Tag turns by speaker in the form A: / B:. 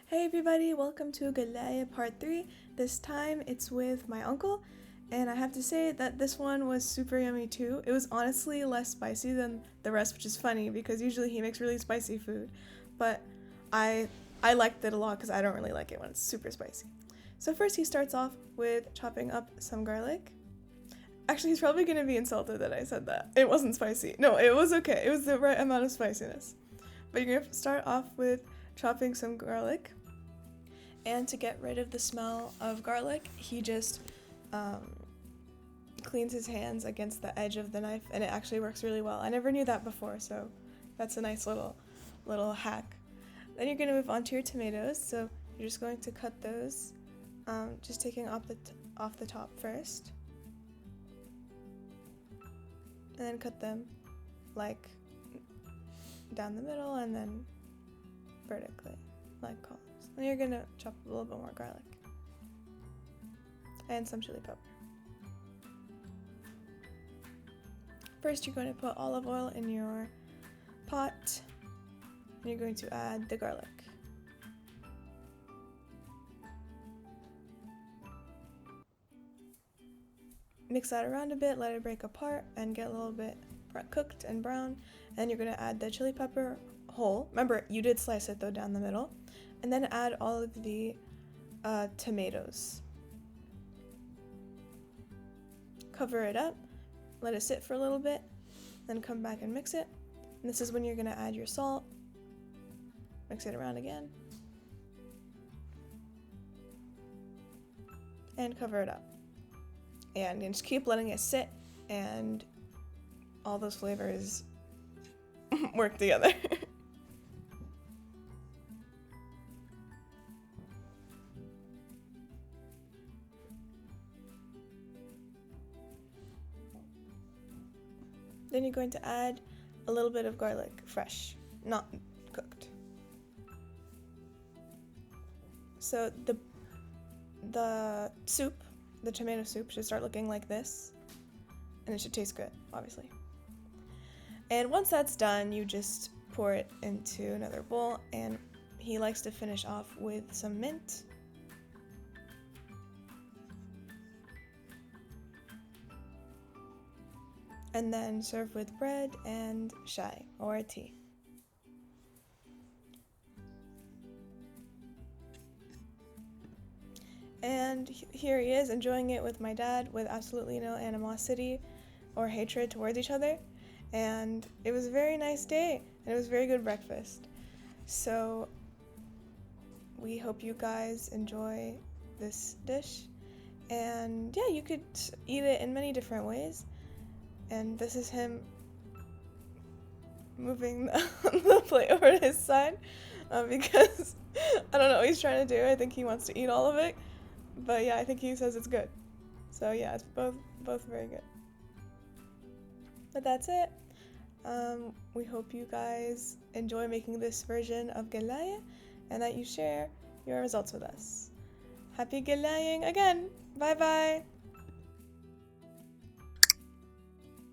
A: Hey everybody, welcome to Galaya Part 3. This time it's with my uncle, and I have to say that this one was super yummy too. It was honestly less spicy than the rest, which is funny because usually he makes really spicy food, but I liked it a lot because I don't really like it when it's super spicy. So first he starts off with chopping up some garlic. Actually, he's probably going to be insulted that I said that. It wasn't spicy. No, it was okay. It was the right amount of spiciness. But you're going to start off with chopping some garlic. And to get rid of the smell of garlic, he just cleans his hands against the edge of the knife, and it actually works really well. I never knew that before, so that's a nice little hack. Then you're going to move on to your tomatoes, so you're just going to cut those, just taking off the top first. And then cut them like down the middle and then vertically, like columns. Then you're gonna chop a little bit more garlic and some chili pepper. First, you're going to put olive oil in your pot, and you're going to add the garlic. Mix that around a bit, let it break apart and get a little bit cooked and brown. And you're going to add the chili pepper whole. Remember, you did slice it though down the middle. And then add all of the tomatoes. Cover it up, let it sit for a little bit, then come back and mix it. And this is when you're going to add your salt. Mix it around again. And cover it up. And just keep letting it sit, and all those flavors work together. Then you're going to add a little bit of garlic, fresh, not cooked. So the soup, the tomato soup, should start looking like this, and it should taste good, obviously. And once that's done, you just pour it into another bowl, and he likes to finish off with some mint. And then serve with bread and chai, or tea. And here he is, enjoying it with my dad with absolutely no animosity or hatred towards each other. And it was a very nice day, and it was a very good breakfast. So we hope you guys enjoy this dish. And yeah, you could eat it in many different ways. And this is him moving the plate over to his side because I don't know what he's trying to do. I think he wants to eat all of it. But yeah, I think he says it's good. So yeah, it's both very good. But that's it. We hope you guys enjoy making this version of Galaya and that you share your results with us. Happy Galaying again! Bye bye!